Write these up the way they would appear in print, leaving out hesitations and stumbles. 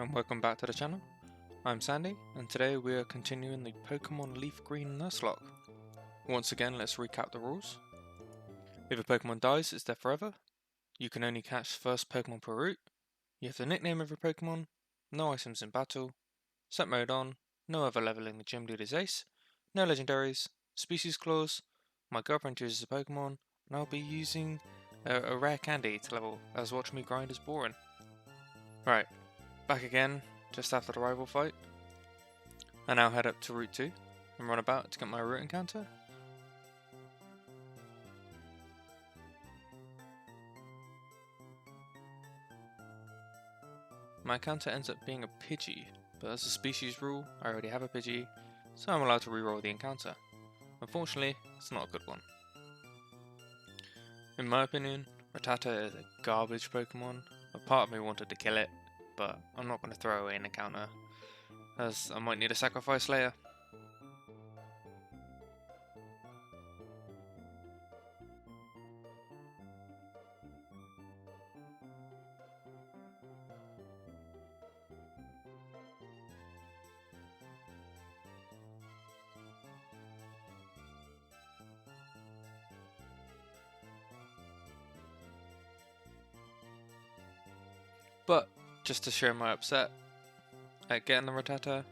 and welcome back to the channel. I'm Sandy, and today we are continuing the Pokemon Leaf Green Nuzlocke. Once again, let's recap the rules. If a Pokemon dies, it's dead forever. You can only catch first Pokemon per route. You have to nickname every Pokemon. No items in battle. Set mode on. No other leveling the gym leader's ace. No legendaries. Species clause. My girlfriend chooses a Pokemon, and I'll be using a rare candy to level, as watching me grind is boring. Right, back again, just after the rival fight. I now head up to Route 2 and run about to get my route encounter. My encounter ends up being a Pidgey, but as a species rule, I already have a Pidgey, so I'm allowed to reroll the encounter. Unfortunately, it's not a good one. In my opinion, Rattata is a garbage Pokemon. A part of me wanted to kill it, but I'm not going to throw away an encounter, as I might need a sacrifice later. But, just to share my upset at getting the Rattata,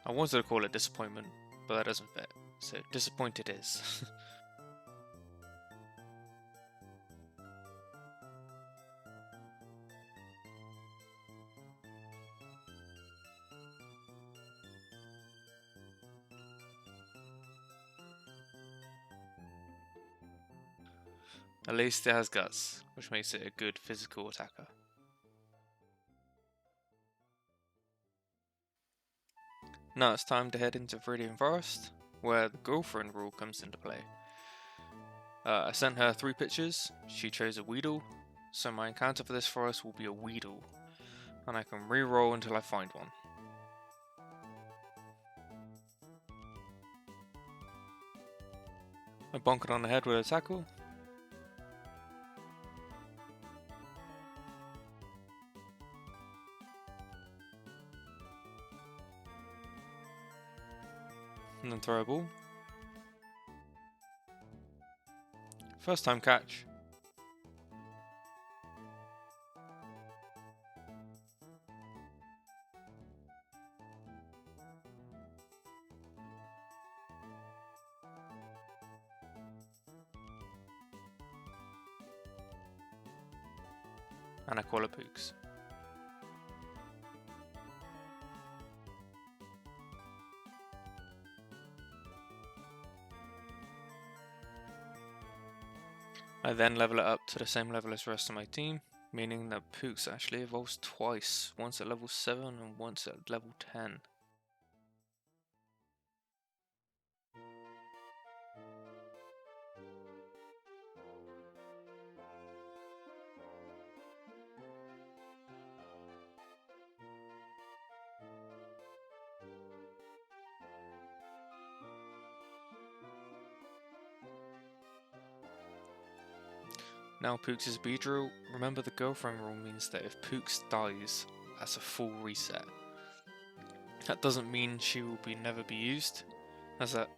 I wanted to call it disappointment, but that doesn't fit, so disappointed is. At least it has guts, which makes it a good physical attacker. Now it's time to head into Viridian Forest, where the girlfriend rule comes into play. I sent her 3 pictures, she chose a Weedle, so my encounter for this forest will be a Weedle, and I can re-roll until I find one. I bonk it on the head with a tackle. And then throw a ball. First time catch. And I call it Pooks. I then level it up to the same level as the rest of my team, meaning that Pooks actually evolves twice, once at level 7 and once at level 10. Now Pooks is Beedrill. Remember, the girlfriend rule means that if Pooks dies, that's a full reset. That doesn't mean she will never be used, as that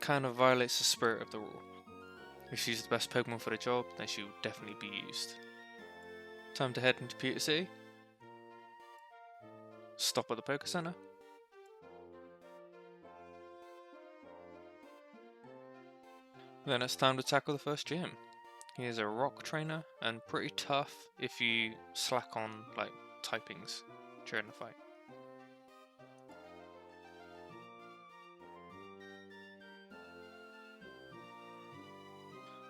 kind of violates the spirit of the rule. If she's the best Pokemon for the job, then she will definitely be used. Time to head into Pewter City. Stop at the Poké Center. Then it's time to tackle the first gym. He is a rock trainer and pretty tough if you slack on like typings during the fight.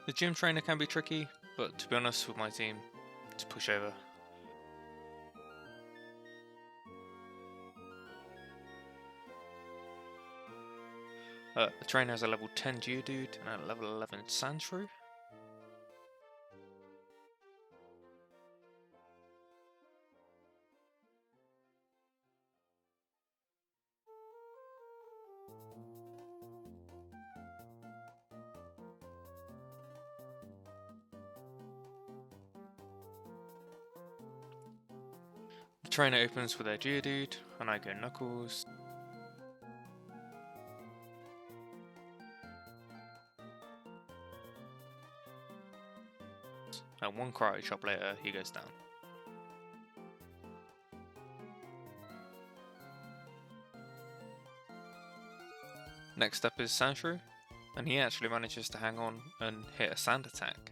The gym trainer can be tricky, but to be honest with my team, it's a pushover. The trainer has a level 10 Geodude and a level 11 Sandshrew. The trainer opens with their Geodude, and I go Knuckles. And one Karate Chop later, he goes down. Next up is Sandshrew, and he actually manages to hang on and hit a sand attack.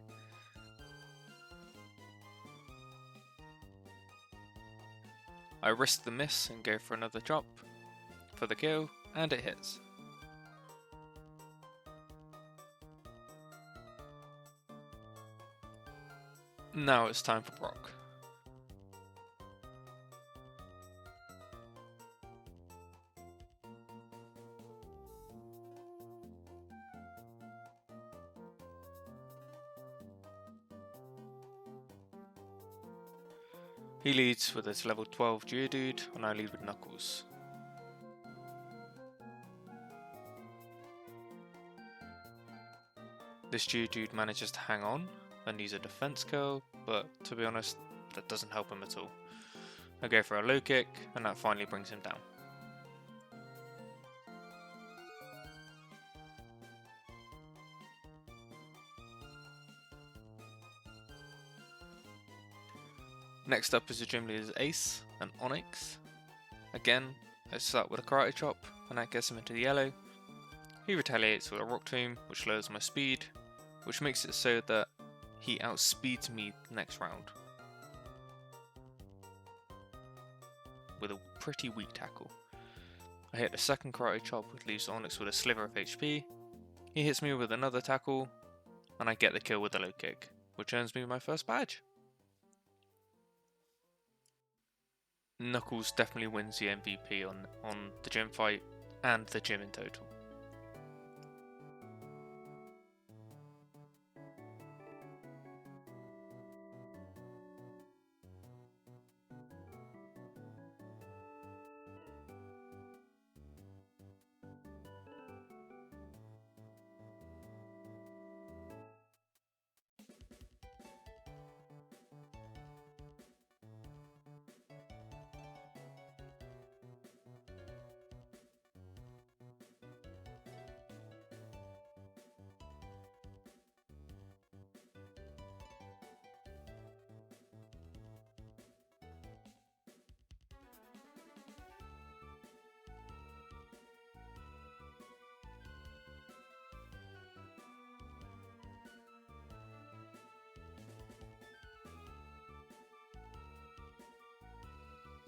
I risk the miss and go for another chop for the kill, and it hits. Now it's time for Brock. He leads with his level 12 Geodude, and I lead with Knuckles. This Geodude manages to hang on and use a defense curl, but to be honest, that doesn't help him at all. I go for a low kick, and that finally brings him down. Next up is the gym leader's Ace and Onyx. Again, I start with a Karate Chop, and that gets him into the yellow. He retaliates with a Rock Tomb, which lowers my speed, which makes it so that he outspeeds me next round with a pretty weak tackle. I hit the second Karate Chop, which leaves Onyx with a sliver of HP. He hits me with another tackle, and I get the kill with the low kick, which earns me my first badge. Knuckles definitely wins the MVP on the gym fight and the gym in total.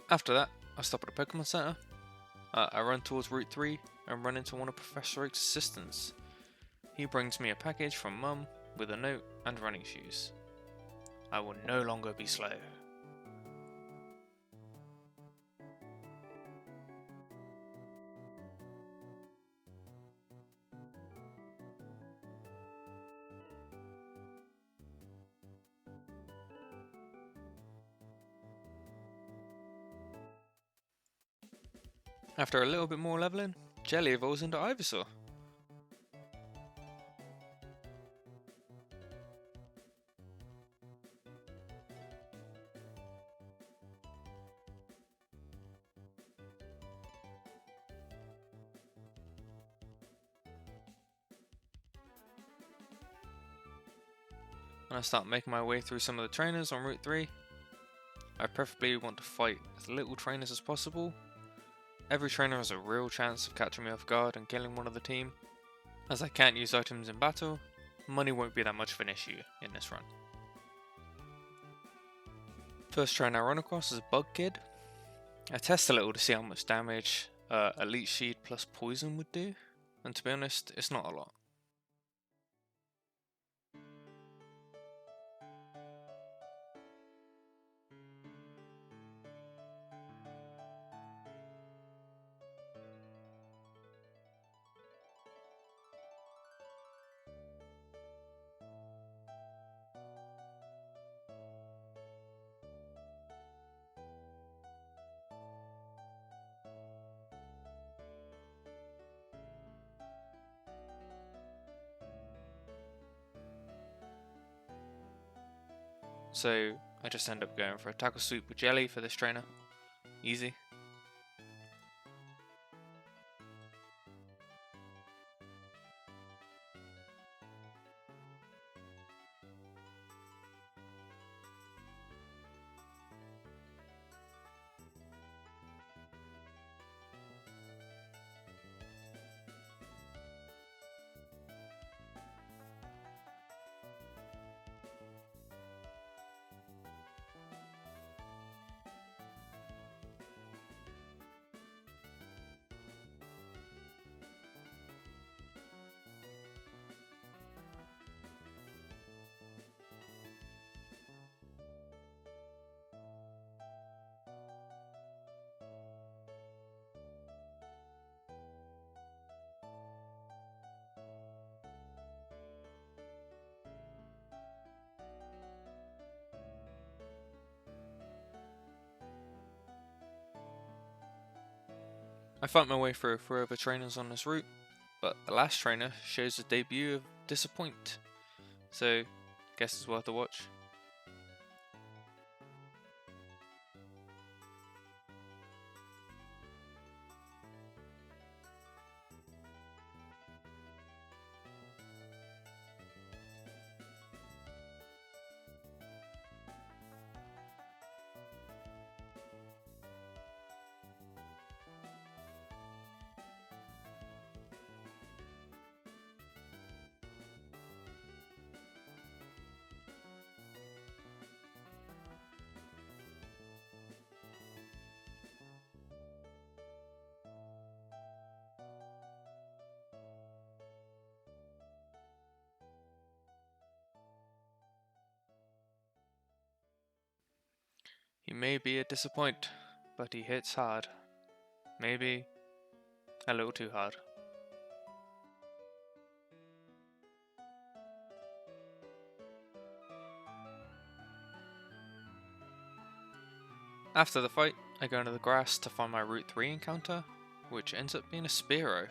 After that, I stop at a Pokemon Center. I run towards Route 3 and run into one of Professor Oak's assistants. He brings me a package from Mum with a note and running shoes. I will no longer be slow. After a little bit more leveling, Jelly evolves into Ivysaur. And I start making my way through some of the trainers on Route 3. I preferably want to fight as little trainers as possible. Every trainer has a real chance of catching me off guard and killing one of the team. As I can't use items in battle, money won't be that much of an issue in this run. First trainer I run across is Bug Kid. I test a little to see how much damage Elite Sheet plus Poison would do, and to be honest, it's not a lot. So I just end up going for a tackle sweep with Jelly for this trainer. Easy. I fight my way through 4 other trainers on this route, but the last trainer shows the debut of Disappoint, so guess it's worth a watch. He may be a disappoint, but he hits hard. Maybe a little too hard. After the fight, I go into the grass to find my Route 3 encounter, which ends up being a Spearow.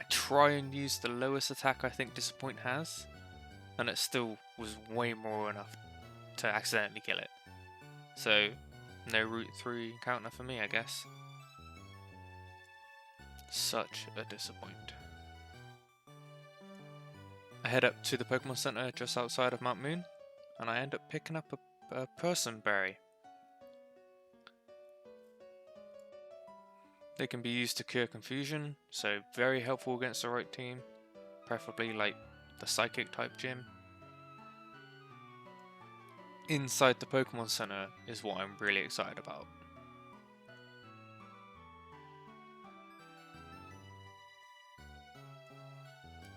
I try and use the lowest attack I think Disappoint has, and it still was way more enough to accidentally kill it. So, no Route 3 encounter for me, I guess. Such a disappoint. I head up to the Pokemon Center just outside of Mount Moon, and I end up picking up a Person Berry. They can be used to cure confusion, so very helpful against the right team, preferably like the Psychic type gym. Inside the Pokemon Center is what I'm really excited about.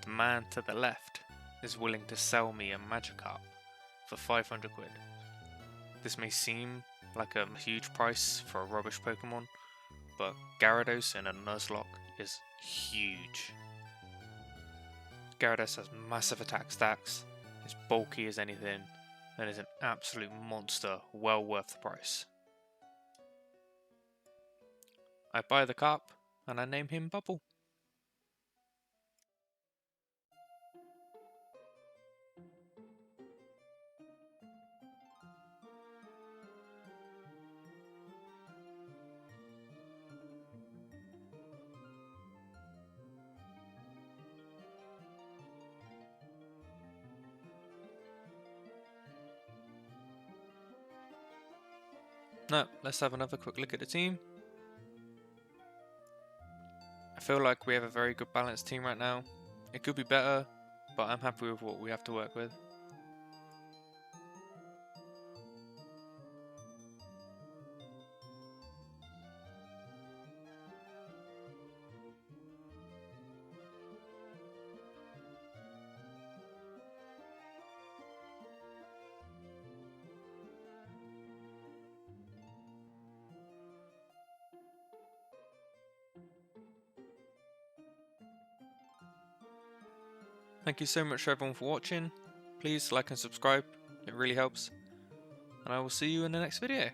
The man to the left is willing to sell me a Magikarp for 500 quid. This may seem like a huge price for a rubbish Pokemon, but Gyarados in a Nuzlocke is huge. Gyarados has massive attack stacks, is bulky as anything, and is an absolute monster, well worth the price. I buy the carp, and I name him Bubble. Now, let's have another quick look at the team. I feel like we have a very good balanced team right now. It could be better, but I'm happy with what we have to work with. Thank you so much for everyone for watching. Please like and subscribe, it really helps. And I will see you in the next video.